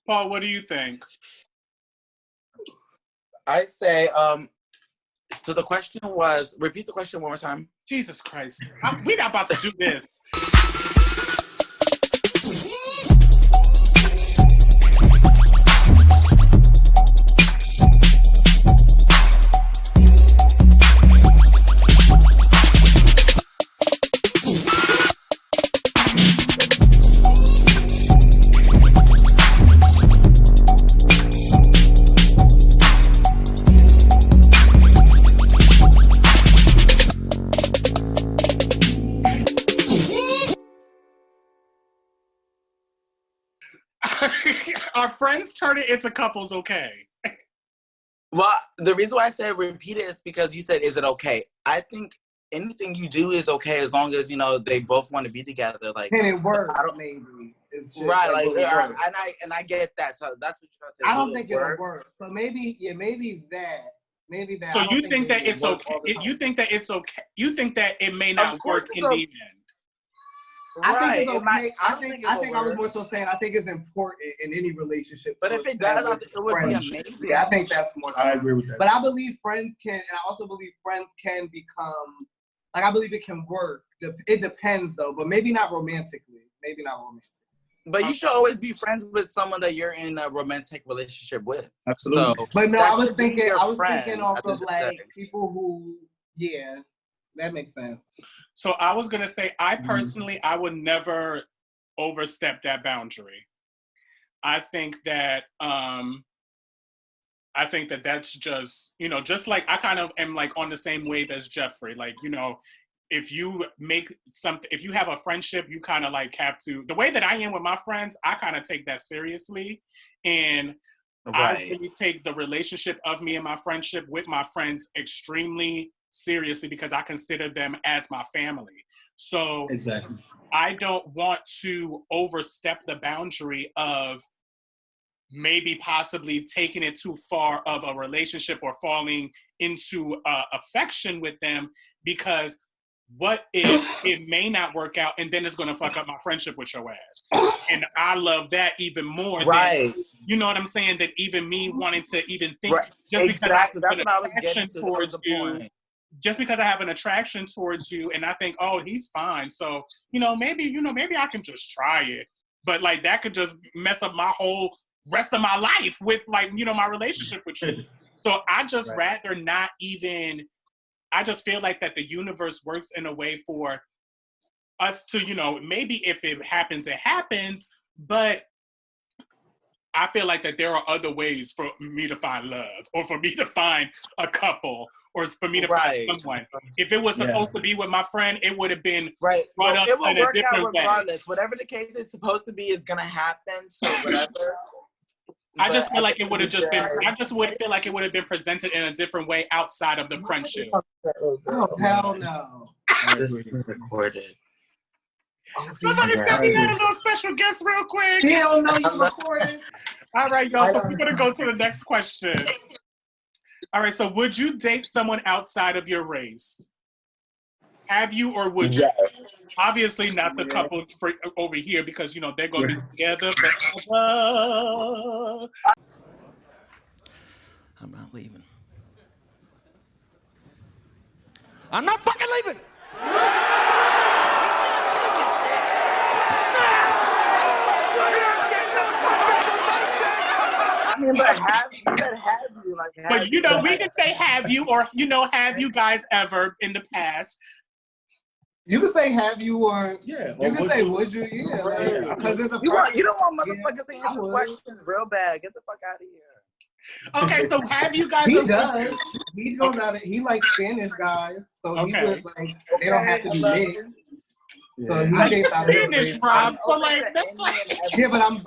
Paul, what do you think? I say, so the question was, repeat the question one more time. Jesus Christ. We're not about to do this. Our friends turn it into couples, okay? Well, the reason why I said repeat it is because you said, is it okay? I think anything you do is okay as long as, you know, they both want to be together. Like, and it works, maybe. It's just right, like and I get that. So that's what you're trying to say. I don't think it'll work. So maybe that. Maybe that. So you think that it's okay? You think that it's okay? You think that it may not work in the end? I think it's okay. I think I was more so saying I think it's important in any relationship. But if it does, I think it would be amazing. Yeah, I think that's more. I agree with that. But I believe friends can, and I also believe friends can become, like, I believe it can work. It depends though, but maybe not romantically. Maybe not romantically. But you should always be friends with someone that you're in a romantic relationship with. Absolutely. So, but no, I was thinking off of like people who, yeah, that makes sense. So I was gonna say, I personally, I would never overstep that boundary. I think that that's just, you know, just like I kind of am like on the same wave as Jeffrey. Like, you know, if you make something, if you have a friendship, you kind of like have to, the way that I am with my friends, I kind of take that seriously. And I really take the relationship of me and my friendship with my friends extremely seriously because I consider them as my family. So exactly. I don't want to overstep the boundary of maybe possibly taking it too far of a relationship or falling into affection with them, because what if it may not work out and then it's going to fuck up my friendship with your ass? And I love that even more. Right. Than, you know what I'm saying? That even me wanting to even think, right. Just exactly. because I have That's an what I was attraction getting towards you, just because I have an attraction towards you and I think, oh, he's fine. So, maybe I can just try it. But like that could just mess up my whole rest of my life with like, my relationship with you. So I just rather not even, I just feel like that the universe works in a way for us to, maybe if it happens, it happens, but I feel like that there are other ways for me to find love or for me to find a couple or for me to find someone. If it was supposed to be with my friend, it would have been brought up it will in work a different out regardless. way. Whatever the case is supposed to be is going to happen. So whatever. I just feel like it would have just been, I just would feel like it would have been presented in a different way outside of the friendship. Oh, hell no. This is recorded. Somebody tell me that a little special guest real quick. Hell no, you recorded. All right, y'all, so we're going to go to the next question. All right, so would you date someone outside of your race? Have you or would you? Obviously not the couple over here because, they're going to be together forever. I'm not leaving. I'm not fucking leaving! But we can say have you or have you guys ever in the past? You can say have you or you can say would you? Yeah, you don't want motherfuckers to answer questions real bad. Get the fuck out of here. Okay, so have you guys? He does. He goes out. He likes Spanish guys, so he would like. They don't have to be mixed. Yeah. So he dates out of Spanish, Rob. So like that's like. Yeah, but I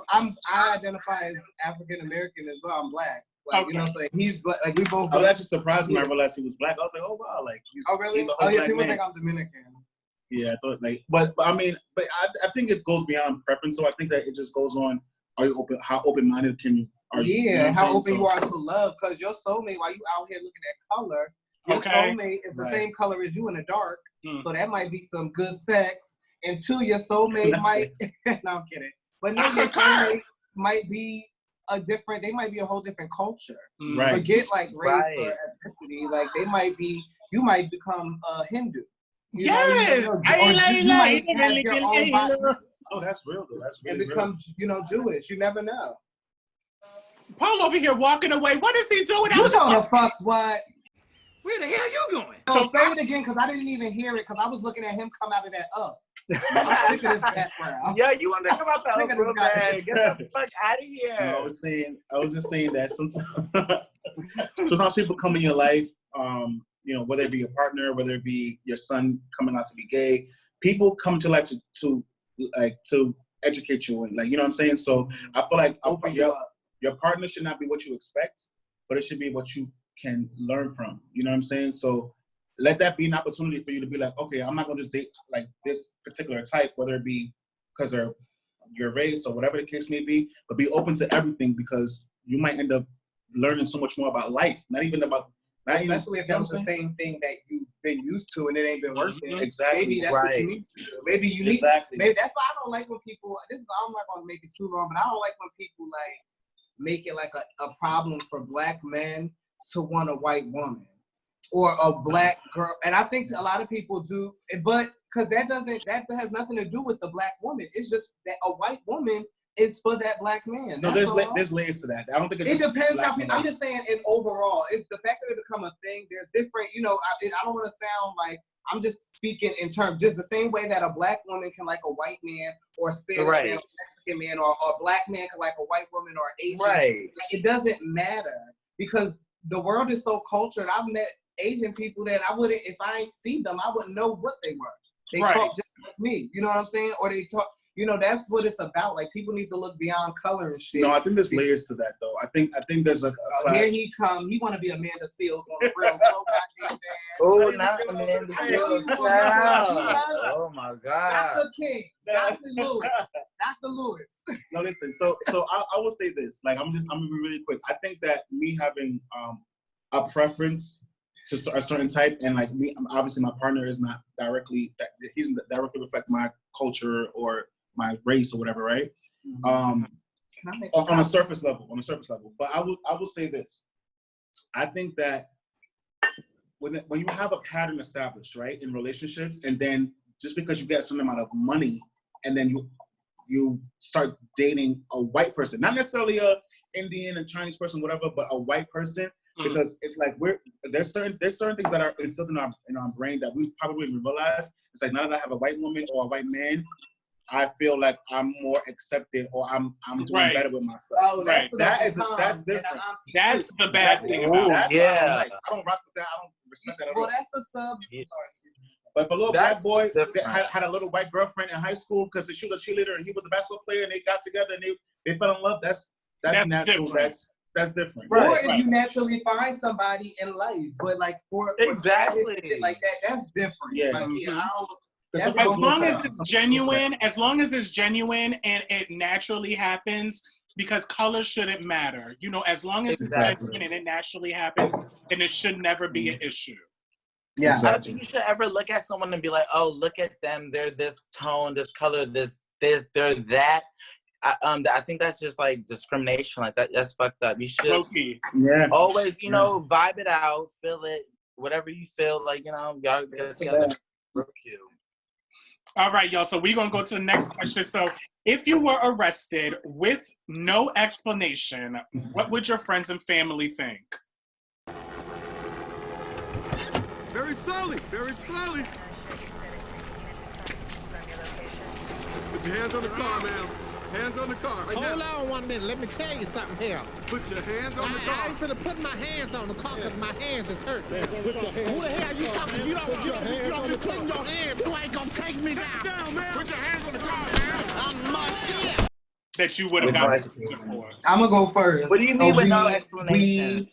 identify as African American as well. I'm black. Like so he's black. Like we both. I was actually surprised when I realized he was black. I was like, oh wow, like he's. Oh really? He's a people man. think I'm Dominican. Yeah, I thought but I mean, I think it goes beyond preference. So I think that it just goes on. Are you open? How open-minded can you? How open you are to love? Because your soulmate, while you out here looking at color, your soulmate is the same color as you in the dark. So that might be some good sex. And two, your soulmate might. No, I'm kidding. But no, your soulmate might be a different. They might be a whole different culture. Right. Forget like race or ethnicity. Like they might be. You might become a Hindu. You know, you might have your own body. Oh, that's real though. That's really and become, Jewish. You never know. Paul over here walking away. What is he doing? You know the fuck what? Where the hell you going? So say it again, because I didn't even hear it, because I was looking at him come out of that I'm sick of this background. Yeah, you want to come out that real bad. Get the fuck out of here. I was just saying that sometimes people come in your life, whether it be your partner, whether it be your son coming out to be gay, people come to life to educate you and you know what I'm saying? So I feel like your partner should not be what you expect, but it should be what you can learn from. You know what I'm saying? So let that be an opportunity for you to be like, okay, I'm not gonna just date like this particular type, whether it be because of your race or whatever the case may be, but be open to everything because you might end up learning so much more about life, especially if that was the same thing that you've been used to and it ain't been working. Exactly. Maybe that's what you need to do. Maybe you need. Maybe that's why I don't like when people. I'm not gonna make it too long, but I don't like when people make it like a problem for black men to want a white woman or a black girl. And I think a lot of people do, but because that has nothing to do with the black woman. It's just that a white woman is for that black man. No, there's layers to that. I don't think it's. It depends how. I'm just saying, in overall, it's the fact that it become a thing. There's different. I don't want to sound like I'm just speaking in terms, just the same way that a black woman can like a white man, or a Spanish man, or Mexican man, or a black man can like a white woman or an Asian. Right. It doesn't matter because the world is so cultured. I've met Asian people that I wouldn't, if I ain't seen them, I wouldn't know what they were. They talk just like me. You know what I'm saying? Or they talk. That's what it's about. Like people need to look beyond color and shit. No, I think there's layers to that though. I think there's a class. Here he come. He want to be Amanda Seals on the real. Oh, not Amanda Seals. Oh my God. Dr. King. Dr. Lewis. No, listen. So I will say this. I'm gonna be really quick. I think that me having a preference to a certain type, and me, obviously my partner is not directly he doesn't directly reflect my culture or my race or whatever, right? On a surface level. But I will say this. I think that when you have a pattern established, right, in relationships, and then just because you get a certain amount of money, and then you start dating a white person, not necessarily a Indian and Chinese person, whatever, but a white person, because it's like there's certain things that are instilled in our brain that we probably didn't realize. It's like now that I have a white woman or a white man, I feel like I'm more accepted or I'm doing better with myself. Oh, that's different. That's the bad thing about it. Yeah. I don't rock with that. I don't respect that at all. Well, that's a sub. But if a little black boy had a little white girlfriend in high school because she was a cheerleader and he was a basketball player and they got together and they fell in love, that's natural. Different. That's different. Or if you naturally find somebody in life, but for shit like that, that's different. Yeah. As long as it's genuine and it naturally happens, because color shouldn't matter. As long as it's genuine and it naturally happens, then it should never be an issue. Yeah. I don't think you should ever look at someone and be like, oh, look at them. They're this tone, this color, they're that. I think that's just discrimination. That's fucked up. You should just always, vibe it out, feel it, whatever you feel y'all get together. Real cute. All right, y'all. So we're going to go to the next question. So if you were arrested with no explanation, what would your friends and family think? Very slowly. Put your hands on the car, ma'am. Hands on the car. Right Hold on 1 minute. Let me tell you something here. Put your hands on the car. I ain't finna put my hands on the car because my hands is hurt. Who the hell you talking? You don't put your hands. You ain't gonna take me down, man. Put your hands on the car, man. I'm mugged in. That you would have gotten before. I'm gonna go first. What do you mean with no explanation?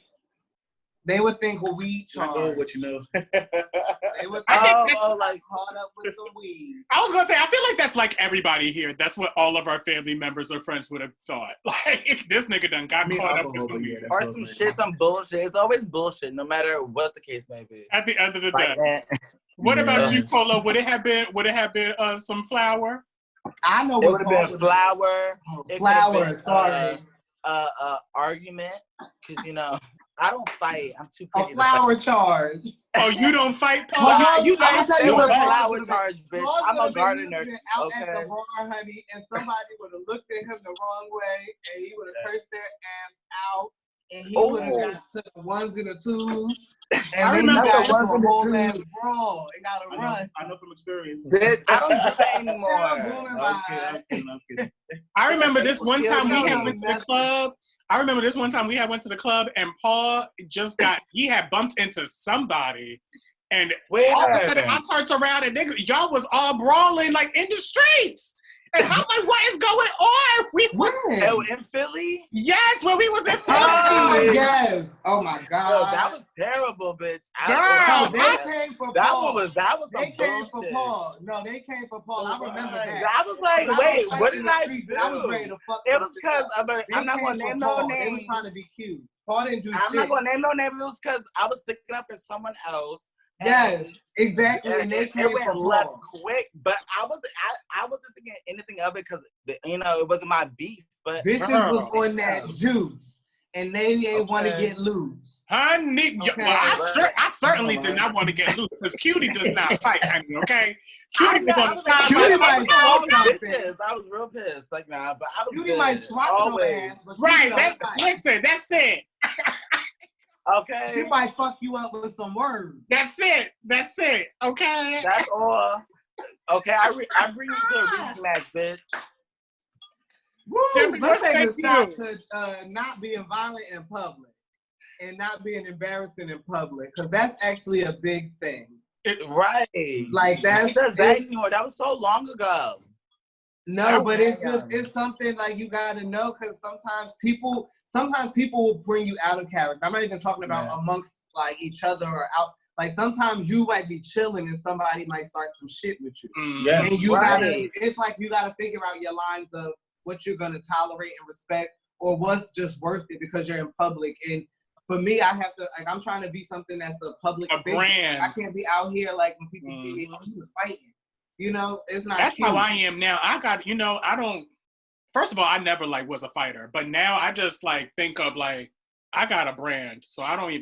They would think we charge. What you know. They would I think caught up with some weed. I was gonna say, I feel like that's like everybody here. That's what all of our family members or friends would have thought. This nigga done got caught up with some weed. Or some shit, some bullshit. It's always bullshit, no matter what the case may be. At the end of the day. What about you, Polo? Would it have been some flour? I know it would have been flour. Flour, sorry. argument, because you know I don't fight. I'm too pretty. A flower charge. Oh, you don't fight, Paul? Well, you know, I'm gonna tell you it was what a Paul flower charge, bitch. I'm a gardener. Out at the bar, honey, and somebody would have looked at him the wrong way, and he would have cursed their ass out, and he would have got to the ones and the twos. And I then remember you got the into ones a whole and the ass twos. brawl and got to run. I know from experience. Bitch, I don't do that I'm anymore. I'm kidding. I remember this one time we had No, went to the club. I remember this one time we had went to the club and Paul he had bumped into somebody. And all of a sudden I turned around and y'all was all brawling like in the streets. And I'm like, what is going on? We was in Philly? Yes, when we was in Philly. Oh, yes. Oh my God. Yo, that was terrible, bitch. Girl, they came for Paul. That was some They came bullshit. for Paul. No, they came for Paul. I remember that. I was like, wait, what did I do? I was ready to fuck. It was because I'm not gonna name no names. They was trying to be cute. Paul didn't do shit. I'm not gonna name no names. It was because I was sticking up for someone else. Yes, exactly. And they came it went from left Paul. quick, but I wasn't thinking anything of it because you know it wasn't my beef. But bitches was on that juice, and they ain't want to get loose. Honey, Okay. well, I certainly did not want to get loose because Cutie does not fight, honey, okay? Cutie was on the side. Cutie might swap bitches. I was real pissed. Like, nah, but I was Cutie good. might swap your ass. But right, listen, that's it. Okay. She might fuck you up with some words. That's it, okay? That's all. Okay, I bring you to a rematch, bitch. Woo! Let's take a shot to not being violent in public and not being embarrassing in public, because that's actually a big thing. Right. Like that's that anymore. That was so long ago. No, but it's something like you gotta know, because sometimes people will bring you out of character. I'm not even talking about amongst like each other or out. Like sometimes you might be chilling and somebody might start some shit with you. Yeah. And you it's like you gotta figure out your lines of what you're gonna tolerate and respect, or what's just worth it because you're in public. And for me, I have to, like, I'm trying to be something that's a public figure. Brand. I can't be out here like when people see me, oh, he was fighting. You know, it's not. That's cute. how I am now. I don't. First of all, I never like was a fighter, but now I just like think of like I got a brand, so I don't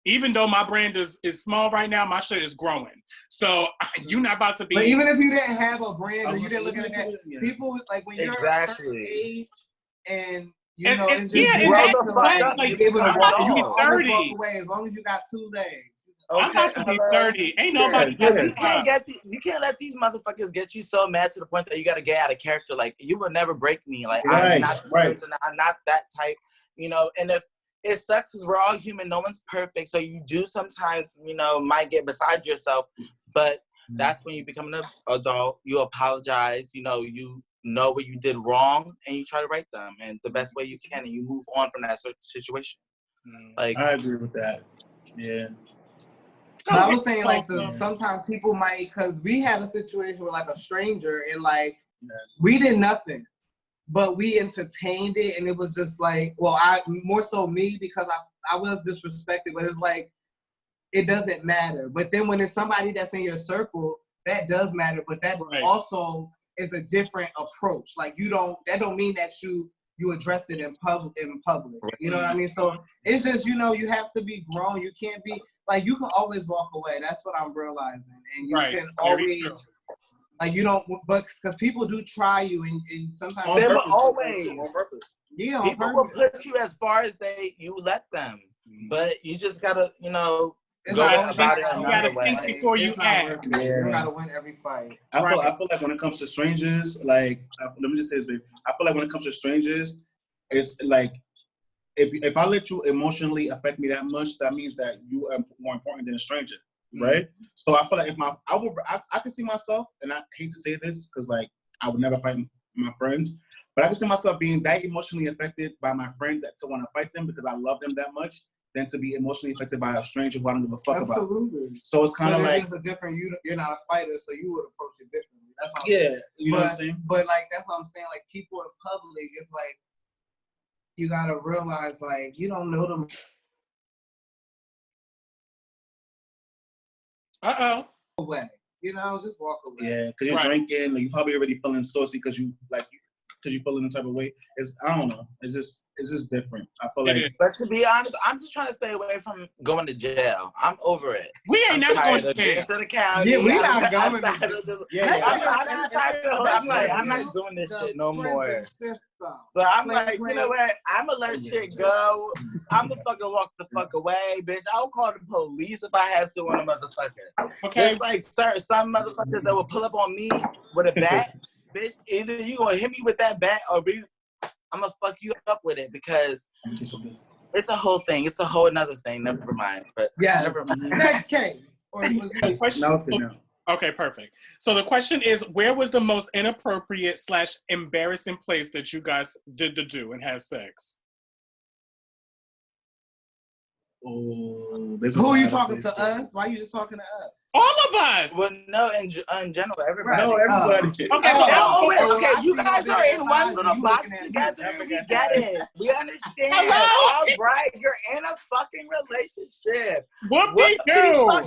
even though my brand is small right now, my shit is growing. So you're not about to be. But even if you didn't have a brand or you didn't look at that, people like when you're a certain age and you know it's just growth to like able to walk. You can always walk away as long as you got 2 legs. Okay, I'm about to be 30. Ain't nobody. You can't let these motherfuckers get you so mad to the point that you got to get out of character. Like, you would never break me. Like, I'm not the person. I'm not that type. You know, and if it sucks because we're all human, no one's perfect. So you do sometimes, you know, might get beside yourself. But that's when you become an adult. You apologize. You know what you did wrong, and you try to right them. And the best way you can, and you move on from that situation. Like, I agree with that. Yeah. But I was saying, like, sometimes people might, because we had a situation with, like, a stranger, and, like, we did nothing, but we entertained it, and it was just, like, well, more so me, because I was disrespected, but it's, like, it doesn't matter. But then when it's somebody that's in your circle, that does matter, but that also is a different approach. Like, that don't mean that you address it in public. You know what I mean? So it's just, you know, you have to be grown. You can't be, like, you can always walk away. That's what I'm realizing. And you can always, like, you don't, but because people do try you, and sometimes they will always. On purpose. Yeah, people will push you as far as you let them. But you just gotta, you know, it's go not, about it you gotta think before you act. You gotta win every fight. I feel like when it comes to strangers, like, let me just say this, babe. I feel like when it comes to strangers, it's like, if I let you emotionally affect me that much, that means that you are more important than a stranger, right? So I feel like if I can see myself, and I hate to say this because like I would never fight my friends, but I can see myself being that emotionally affected by my friend to want to fight them because I love them that much, than to be emotionally affected by a stranger who I don't give a fuck about. Absolutely. So it's kind of like it's a different. You're not a fighter, so you would approach it differently. That's what I'm saying. You know what I'm saying? But like that's what I'm saying. Like people in public, it's like you gotta realize like you don't know them. Away, you know, just walk away. Yeah, because you're drinking, or you probably already feeling saucy because you like because you feel in a type of way. I don't know. It's just different. I feel like. But to be honest, I'm just trying to stay away from going to jail. I'm over it. We ain't never going to jail. To the county. Yeah, we not going to I'm not doing this shit no more. So I'm like, you know what? I'm gonna let shit go. I'm gonna fucking walk the fuck away, bitch. I'll call the police if I have to on a motherfucker. Okay. Just like some motherfuckers that will pull up on me with a bat, bitch. Either you gonna hit me with that bat or I'm gonna fuck you up with it because it's a whole thing. It's a whole another thing. Never mind. But yeah, never mind. Next case. Okay, perfect. So the question is, where was the most inappropriate / embarrassing place that you guys did the do and had sex? Oh, who are you talking to us? Why are you just talking to us? All of us. Well, no, in general, everybody. No, everybody. Okay, you guys are in one little box together. We get it. We understand. Hello? All right, you're in a fucking relationship. What we do? I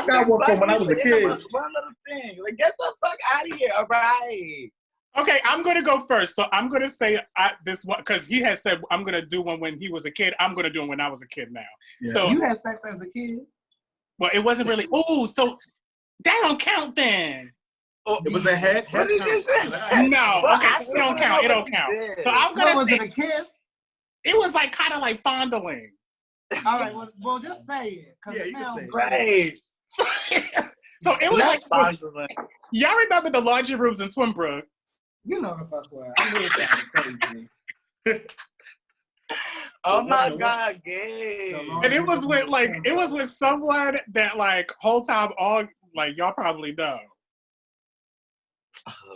got one from when I was a kid. One little thing. Like, get the fuck out of here, all right? Okay, I'm going to go first. So I'm going to say this one, because he has said I'm going to do one when he was a kid. I'm going to do one when I was a kid now. Yeah. So you had sex as a kid? Well, it wasn't really, so that don't count then. Oh, it was a head? No, okay, it don't count. It don't count. So I'm going to say. Was it a kiss? It was like kind of like fondling. All right, well, just say it. Yeah, you can say it. Right. So it was like, fondling. Y'all remember the laundry rooms in Twinbrook? You know the fuck well. I knew it crazy. Oh my God, gay. And it was with someone that like whole time y'all probably know.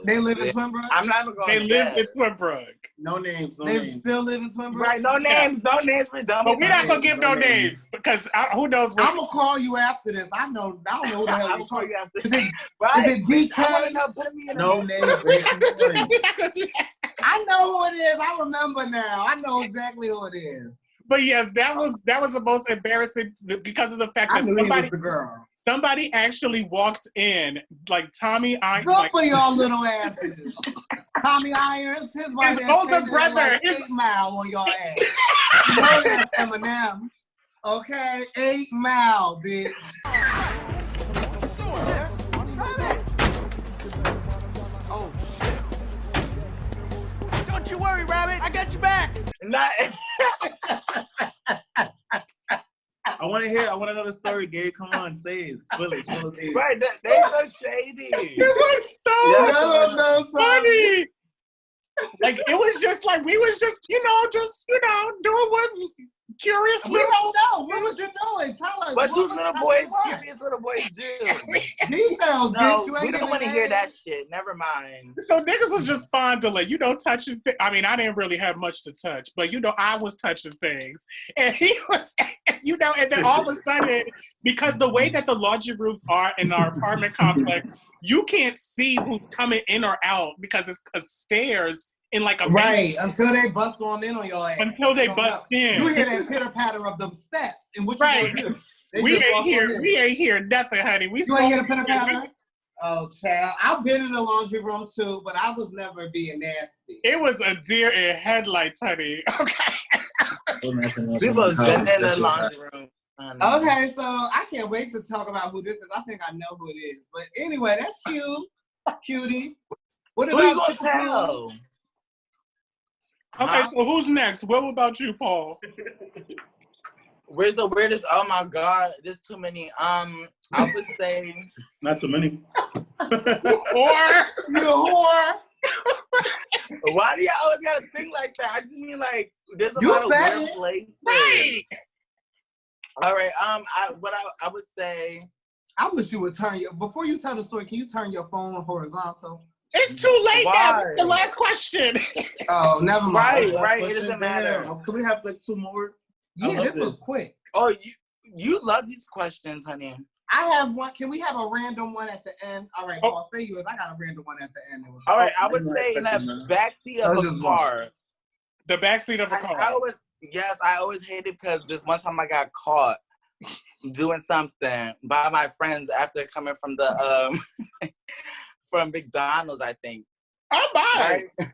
They live in Twinbrook? I'm not even going to live in Twinbrook. No names. They still live in Twinbrook? Right, no names. No names for dumb. But we're not going to give no names because who knows what. I'm going to call you after this. I don't know who the hell you're calling you after. Is it DK? No names. I know who it is. I remember now. I know exactly who it is. But yes, that was the most embarrassing because of the fact that somebody actually walked in, like Tommy Irons. Good for y'all little asses. Tommy Irons, his older brother, like 8 Mile on y'all ass. You know that's Eminem. Okay, 8 Mile, bitch. Oh shit! Don't you worry, Rabbit. I got your back. I want to know the story, Gabe. Come on, say it. Spill it. Right, they so shady. It was so funny. Like, it was just like, we was just, doing what curiously. We don't know. What was you doing? Tell us. What those little boys, curious little boys do. Details, bitch. You ain't we don't want to hear that shit. Never mind. So niggas was just fondling, touching. I mean, I didn't really have much to touch, but I was touching things, and he was, and then all of a sudden, because the way that the laundry rooms are in our apartment complex, you can't see who's coming in or out because it's stairs. In like a right until they bust on in on your ass. Until they bust in, you hear that pitter patter of them steps. And what you gonna do? We ain't hear nothing, honey. You ain't hear the pitter patter. Oh, child, I've been in the laundry room too, but I was never being nasty. It was a deer in headlights, honey. Okay. People have been in the laundry room. Okay, so I can't wait to talk about who this is. I think I know who it is, but anyway, that's cute, cutie. What about you gonna tell? Okay, so who's next? What about you, Paul? Where's oh my God, there's too many. I would say not too many. Whore. You a whore. Why do you always gotta think like that? I just mean like there's a lot of weird places. Right. All right. I would say. I wish you would before you tell the story. Can you turn your phone horizontal? It's too late now. The last question. Oh, never mind. Right. It doesn't matter. Can we have like 2 more? Yeah, this was quick. Oh, you love these questions, honey. I have one. Can we have a random one at the end? All right, Paul, say yours. I got a random one at the end. All right, I would say in the backseat of a car. The backseat of a car. I always hated because this one time I got caught doing something by my friends after coming from the from McDonald's, I think. Oh my! Right?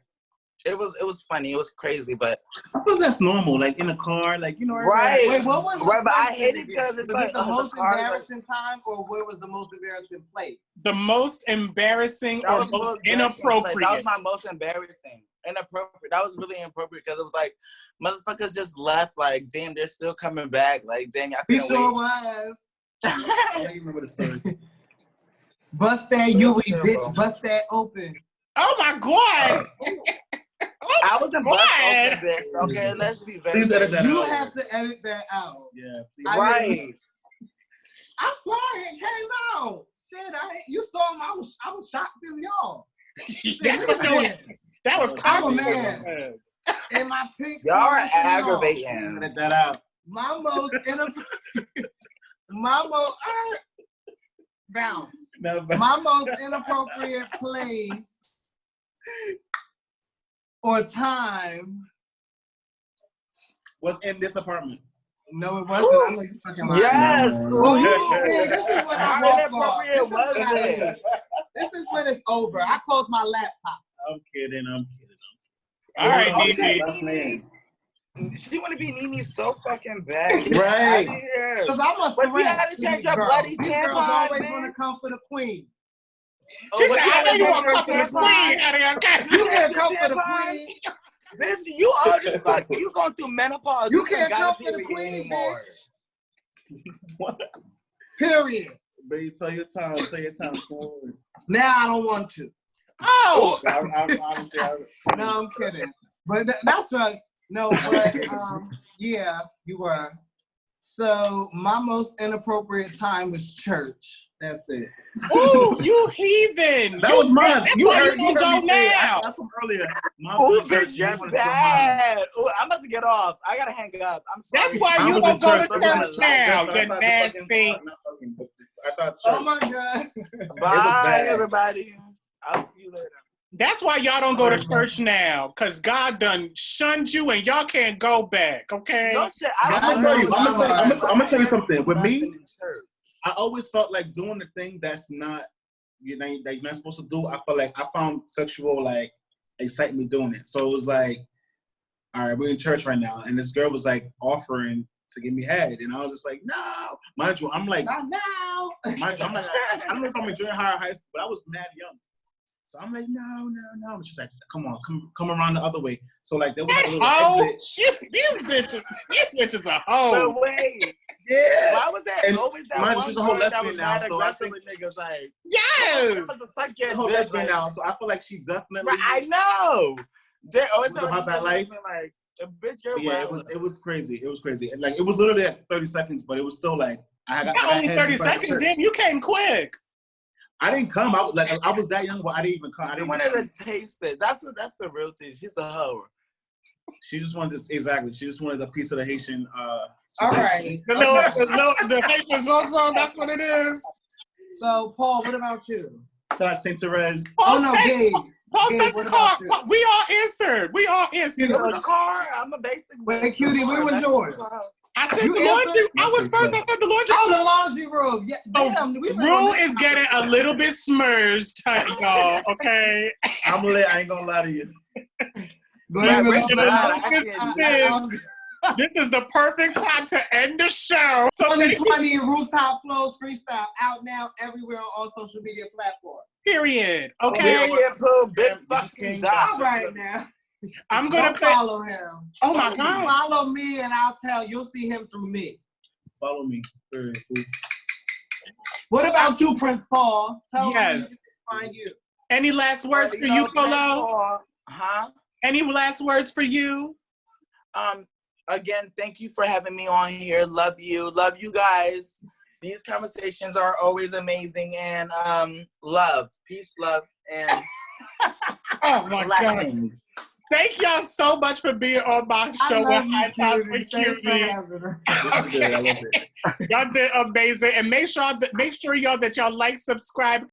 It was funny. It was crazy, but I feel that's normal. Like in a car, like, you know. Right. Wait, what was right? But I hate it because it's was like it the most car, embarrassing time, or where was the most embarrassing place? The most embarrassing or most inappropriate? That was my most embarrassing. Inappropriate. That was really inappropriate because it was like motherfuckers just left. Like, damn, they're still coming back. Like, damn, I couldn't sure wait. was. I remember the story. Bust that Yui, bitch. Bust that open. Oh my God! I was in bust open, bitch. Okay, let's be very. Please edit that out. You have to edit that out. Yeah, please. Right. I'm sorry, it came out. Shit, you saw him. I was shocked as y'all. That was compliment. And my pics. Y'all are aggravating. Edit that out. My most bounce. My most inappropriate place or time was in this apartment. No, it wasn't. I know you fucking lying. Yes. This is when I walk off. This is when it's over. I close my laptop. I'm kidding. All right, okay. She want to be Nene so fucking bad. Right. Because I'm a but you had to check your bloody tampon. These girls always want to come for the queen. She said, I know you want to come for the queen. You can't come for the queen. Bitch, you are just fucking, you going through menopause. You can't come for the queen anymore. What? Period. Baby, tell your time forward. Now I don't want to. Oh! No, I'm kidding. But that's right. No, but yeah, you were. So my most inappropriate time was church. That's it. Ooh, you heathen! That was mine. You heard me go now. I told earlier. Ooh, bitch, you're bad. Ooh, I'm about to get off. I gotta hang up. I'm sorry. That's why you don't go to church now. You nasty. I saw church. Oh my God. Bye, everybody. I'll see you later. That's why y'all don't go to church now, because God done shunned you and y'all can't go back, okay? No shit. I'm gonna tell you something. With me, I always felt like doing the thing that's not, you know, that you're not supposed to do. I felt like I found sexual like excitement doing it. So it was like, all right, we're in church right now, and this girl was like offering to give me head, and I was just like, no. Mind you, I'm like, not now. Mind you, I'm like, I don't know if I'm in junior high or high school, but I was mad young. So I'm like, no. And she's like, come on, come around the other way. So like there was like a little exit. Shit, these bitches are hoes. But wait, yeah. Why was that and always that one she's a whole girl that lesbian was now, mad so I aggressive think with niggas like, yes, she's a whole lesbian now, so I feel like she definitely. Right, I know. They're always about that life. Like, bitch, you're yeah, it was crazy. It was crazy. And like it was literally at 30 seconds, but it was still like I got only 30 seconds. Damn, you came quick. I didn't come. I was that young, but I didn't even come. I wanted to taste it. That's the real thing. She's a hoe. She just wanted She just wanted a piece of the Haitian. All right. The Haitian sauce. That's what it is. So Paul, what about you? Shout out Saint Therese. Oh no, Gabe. Paul said the car. We all answered. You know the car. I'm a basic. Wait, Cutie, where was yours? I said the laundry. I was first. I said the laundry. Oh, the laundry room. Yeah, damn. Rue is getting a little bit smudged, y'all. Okay. I'm lit. I ain't gonna lie to you. This is the perfect time to end the show. 2020 Rooftop Flows Freestyle out now everywhere on all social media platforms. Period. Okay. Big fucking dot right now. I'm gonna follow him. Oh my God! Follow me, and I'll tell you'll see him through me. Follow me. What about you, Prince Paul? Tell me to find you. Any last words for you, Polo? Huh? Any last words for you? Again, thank you for having me on here. Love you guys. These conversations are always amazing, and love, peace, love, and oh my God. Thank y'all so much for being on my show with High Times With Cutie. Y'all did amazing. And make sure y'all that y'all like, subscribe,